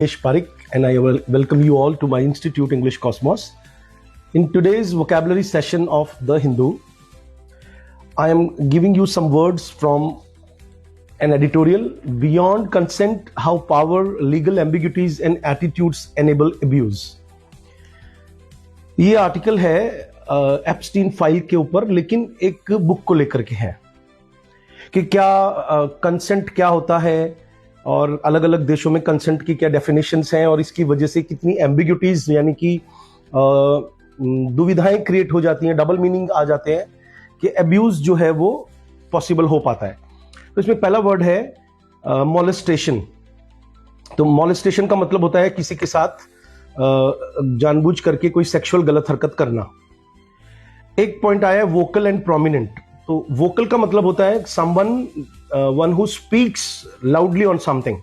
Ramesh Parik, and I welcome you all to my Institute English Cosmos. In today's vocabulary session of The Hindu, I am giving you some words from an editorial, Beyond Consent, How Power, Legal Ambiguities and Attitudes Enable Abuse. ये article है Epstein file के ऊपर, लेकिन एक book को लेकर के है कि क्या कंसेंट क्या होता है और अलग अलग देशों में कंसेंट की क्या डेफिनेशंस हैं और इसकी वजह से कितनी एम्बिग्यूटीज यानी कि दुविधाएं क्रिएट हो जाती हैं, डबल मीनिंग आ जाते हैं कि अब्यूज जो है वो पॉसिबल हो पाता है। तो इसमें पहला वर्ड है मॉलेस्टेशन। तो मॉलेस्टेशन का मतलब होता है किसी के साथ जानबूझ करके कोई सेक्सुअल गलत हरकत करना। एक पॉइंट आया है वोकल एंड प्रोमिनेंट। तो वोकल का मतलब होता है one who speaks loudly on something.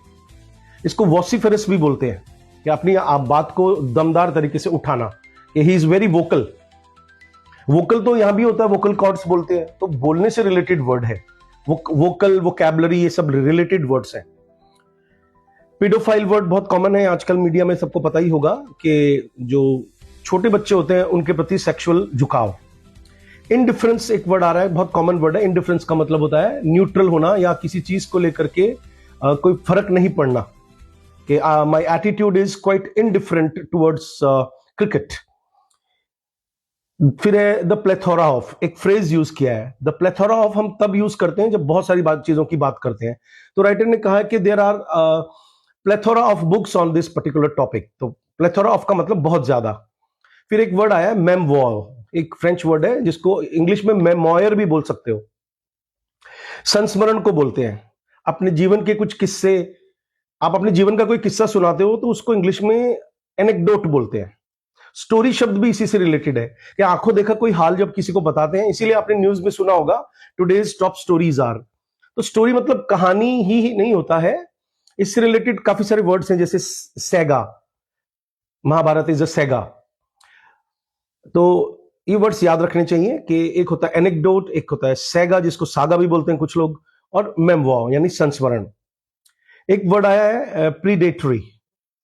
इसको वॉसिफेरस भी बोलते हैं कि अपनी आप बात को दमदार तरीके से उठाना, कि he is very vocal. Vocal तो यहां भी होता है, वोकल कॉर्ड्स बोलते हैं, तो बोलने से रिलेटेड वर्ड है। वोकल, वोकैबुलरी, ये सब रिलेटेड वर्ड्स हैं। पीडोफाइल वर्ड बहुत कॉमन है आजकल, मीडिया में सबको पता ही होगा कि जो छोटे बच्चे होते हैं उनके प्रति सेक्सुअल झुकाव। इनडिफरेंस एक वर्ड आ रहा है, बहुत कॉमन वर्ड है। इनडिफरेंस का मतलब होता है न्यूट्रल होना या किसी चीज को लेकर के कोई फर्क नहीं पड़ना, कि my attitude is quite indifferent towards cricket. फिर है द प्लेथोरा ऑफ, एक फ्रेज यूज किया है। द प्लेथोरा ऑफ हम तब यूज करते हैं जब बहुत सारी चीजों की बात करते हैं। तो राइटर ने कहा कि there are plethora of books on this particular topic. तो प्लेथोरा ऑफ का मतलब बहुत ज्यादा। फिर एक वर्ड आया मेमोयर, एक फ्रेंच वर्ड है जिसको इंग्लिश में मेमोयर भी बोल सकते हो। संस्मरण को बोलते हैं। अपने जीवन के कुछ किस्से, आप अपने जीवन का कोई किस्सा सुनाते हो तो उसको इंग्लिश में एनेक्डोट बोलते हैं। स्टोरी शब्द भी इसी से रिलेटेड है कि आंखों देखा कोई हाल जब किसी को बताते हैं, इसीलिए आपने न्यूज में सुना होगा टुडेज टॉप स्टोरीज आर। तो स्टोरी मतलब कहानी ही नहीं होता है, इससे रिलेटेड काफी सारे वर्ड्स हैं, जैसे सेगा, महाभारत इज अ सेगा। तो ये वर्ड्स याद रखने चाहिए कि एक होता है एनेक्डोट, एक होता है सेगा जिसको सागा भी बोलते हैं कुछ लोग, और मेमोयर यानी संस्मरण। एक वर्ड आया है प्रीडेटरी।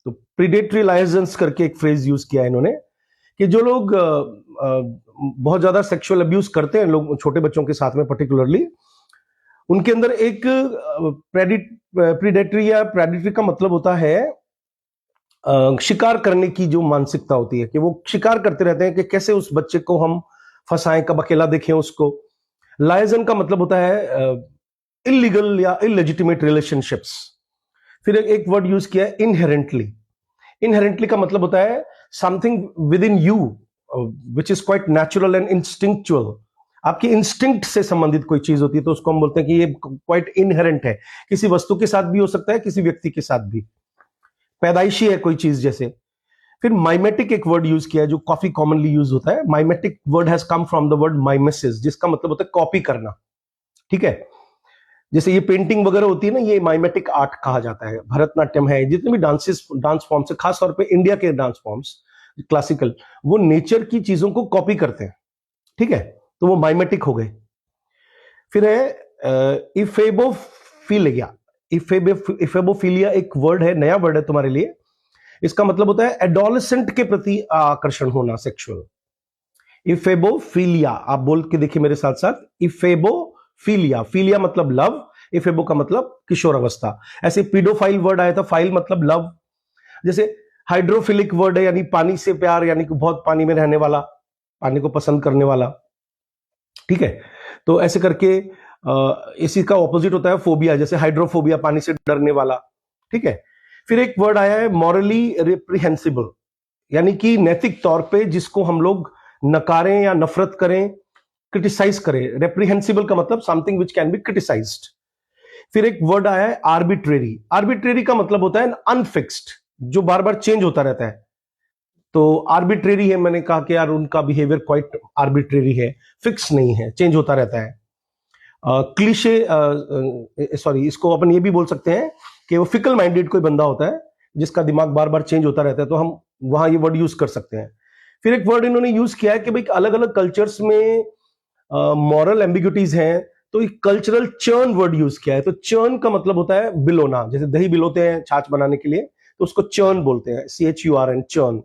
तो प्रीडेटरी लाइसेंस करके एक फ्रेज यूज किया है इन्होंने, कि जो लोग बहुत ज्यादा सेक्सुअल अब्यूज करते हैं लोग छोटे बच्चों के साथ में पर्टिकुलरली, उनके अंदर एक प्रीडेटरी या प्रेडेटरी का मतलब होता है शिकार करने की जो मानसिकता होती है, कि वो शिकार करते रहते हैं कि कैसे उस बच्चे को हम फंसाएं, कब अकेला देखें उसको। लायजन का मतलब होता है इलीगल या इलेजिटिमेट रिलेशनशिप्स। फिर एक वर्ड यूज किया है इनहेरेंटली। इनहेरेंटली का मतलब होता है something with in you which is quite natural and instinctual. आपकी इंस्टिंक्ट से संबंधित कोई चीज होती है तो उसको हम बोलते हैं कि ये क्वाइट इनहेरेंट है। किसी वस्तु के साथ भी हो सकता है, किसी व्यक्ति के साथ भी, पैदाइशी है कोई चीज जैसे। फिर माइमेटिक एक वर्ड यूज किया है जो काफी कॉमनली यूज होता है। Mimetic word has come from the word mimesis, जिसका मतलब होता है कॉपी करना। ठीक है, जैसे ये पेंटिंग वगैरह होती है ना, ये माइमेटिक आर्ट कहा जाता है। भरतनाट्यम है, जितने भी डांस फॉर्म्स है, खासतौर पे इंडिया के डांस फॉर्म्स क्लासिकल, वो नेचर की चीजों को कॉपी करते हैं। ठीक है, तो वो माइमेटिक हो गए। फिर है इफेबोफिलिया। इफेबोफिलिया एक वर्ड है, नया वर्ड है तुम्हारे लिए। इसका मतलब होता है एडोलेसेंट के प्रति आकर्षण होना, सेक्सुअल। इफेबोफिलिया, आप बोल के देखिए मेरे साथ साथ, इफेबोफिलिया। फिलिया मतलब लव, इफेबो का मतलब किशोर अवस्था। ऐसे पीडोफाइल वर्ड आया था, फाइल मतलब लव। जैसे हाइड्रोफिलिक वर्ड है, यानी पानी से प्यार, यानी कि बहुत पानी में रहने वाला, पानी को पसंद करने वाला। ठीक है, तो ऐसे करके इसी का ऑपोजिट होता है फोबिया, जैसे हाइड्रोफोबिया, पानी से डरने वाला। ठीक है, फिर एक वर्ड आया है मॉरली रिप्रीहेंसिबल, यानी कि नैतिक तौर पे जिसको हम लोग नकारें या नफरत करें, क्रिटिसाइज करें। रेप्रीहेंसिबल का मतलब something which can be criticised. फिर एक वर्ड आया है आर्बिट्रेरी। आर्बिट्रेरी का मतलब होता है अनफिक्स्ड, जो बार बार चेंज होता रहता है। तो आर्बिट्रेरी है, मैंने कहा कि यार उनका बिहेवियर क्वाइट आर्बिट्रेरी है, फिक्स नहीं है, चेंज होता रहता है। क्लीशे, सॉरी, इसको अपन ये भी बोल सकते हैं कि वो फिकल माइंडेड कोई बंदा होता है जिसका दिमाग बार बार चेंज होता रहता है, तो हम वहां ये वर्ड यूज कर सकते हैं। फिर एक वर्ड इन्होंने यूज किया है कि भाई अलग अलग कल्चर्स में मॉरल एम्बिग्यूटीज हैं, तो एक कल्चरल चर्न वर्ड यूज किया है। तो चर्न का मतलब होता है बिलोना, जैसे दही बिलोते हैं छाछ बनाने के लिए, तो उसको चर्न बोलते हैं, CHURN, चर्न।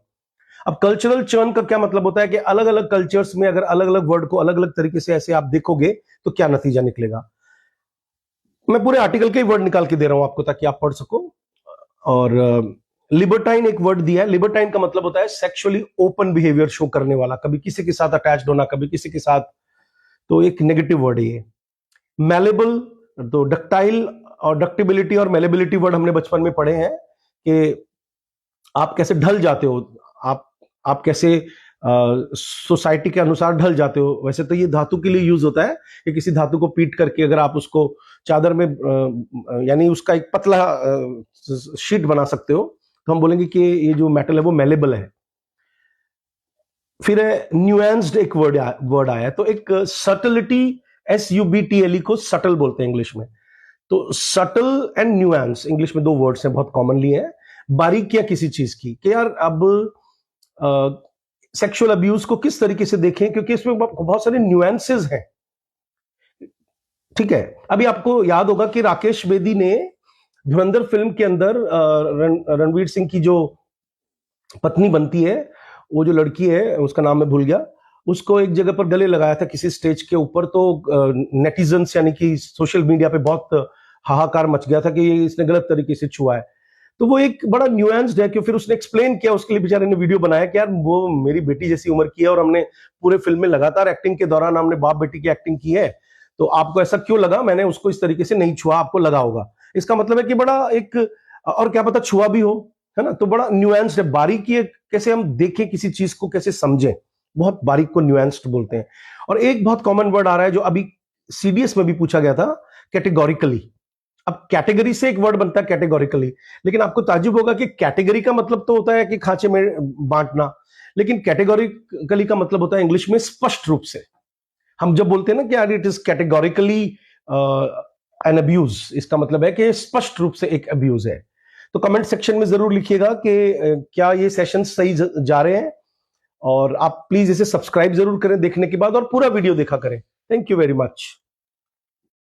अब कल्चरल चर्न का क्या मतलब होता है कि अलग अलग कल्चर्स में अगर अलग अलग वर्ड को अलग अलग तरीके से ऐसे आप देखोगे तो क्या नतीजा निकलेगा। मैं पूरे आर्टिकल के वर्ड निकाल के दे रहा हूं आपको ताकि आप पढ़ सको। और लिबर्टाइन एक वर्ड दिया है। लिबर्टाइन का मतलब होता है सेक्सुअली ओपन बिहेवियर शो करने वाला, कभी किसी के साथ अटैच्ड होना, कभी किसी के साथ, तो एक नेगेटिव वर्ड है ये। मैलेबल, तो डक्टाइल और डक्टिबिलिटी और मेलेबिलिटी वर्ड हमने बचपन में पढ़े हैं कि आप कैसे ढल जाते हो, आप कैसे सोसाइटी के अनुसार ढल जाते हो। वैसे तो ये धातु के लिए यूज होता है कि किसी धातु को पीट करके अगर आप उसको चादर में यानी उसका एक पतला शीट बना सकते हो, तो हम बोलेंगे कि ये जो मेटल है वो मेलेबल है। फिर है न्यूएंस्ड, एक वर्ड आया है, तो एक सटलिटी, SUBTLE को सटल बोलते हैं इंग्लिश में। तो सटल एंड न्यूएंस इंग्लिश में दो वर्ड्स हैं, बहुत कॉमनली है। बारीकियां किसी चीज की, कि यार अब सेक्सुअल अब्यूज को किस तरीके से देखें, क्योंकि इसमें बहुत सारे न्यूएंसेस हैं। ठीक है, अभी आपको याद होगा कि राकेश बेदी ने धुरंधर फिल्म के अंदर रणवीर सिंह की जो पत्नी बनती है, वो जो लड़की है उसका नाम मैं भूल गया, उसको एक जगह पर गले लगाया था किसी स्टेज के ऊपर। तो नेटिजन्स यानी कि सोशल मीडिया पे बहुत हाहाकार मच गया था कि इसने गलत तरीके से छुआ है। तो वो एक बड़ा न्यूएंस्ड है कि फिर उसने एक्सप्लेन किया, उसके लिए बेचारे ने वीडियो बनाया कि यार वो मेरी बेटी जैसी उम्र की है और हमने पूरे फिल्म में लगातार एक्टिंग के दौरान हमने बाप बेटी की एक्टिंग की है, तो आपको ऐसा क्यों लगा, मैंने उसको इस तरीके से नहीं छुआ, आपको लगा होगा। इसका मतलब है कि बड़ा एक, और क्या पता छुआ भी हो, है ना। तो बड़ा न्यूएंस्ड है, बारीकी है, कैसे हम देखें किसी चीज को, कैसे समझें, बहुत बारीक को न्यूएंस्ड बोलते हैं। और एक बहुत कॉमन वर्ड आ रहा है जो अभी CDS में भी पूछा गया था, कैटेगोरिकली। अब कैटेगरी से एक वर्ड बनता है कैटेगोरिकली, लेकिन आपको ताज्जुब होगा कि कैटेगरी का मतलब तो होता है कि खांचे में बांटना, लेकिन कैटेगोरिकली का मतलब होता है इंग्लिश में स्पष्ट रूप से। हम जब बोलते हैं ना कि यार it is categorically an abuse, इसका मतलब है कि स्पष्ट रूप से एक अब्यूज है। तो कमेंट सेक्शन में जरूर लिखिएगा कि क्या ये सेशन सही जा रहे हैं, और आप प्लीज इसे सब्सक्राइब जरूर करें देखने के बाद, और पूरा वीडियो देखा करें। Thank you very much.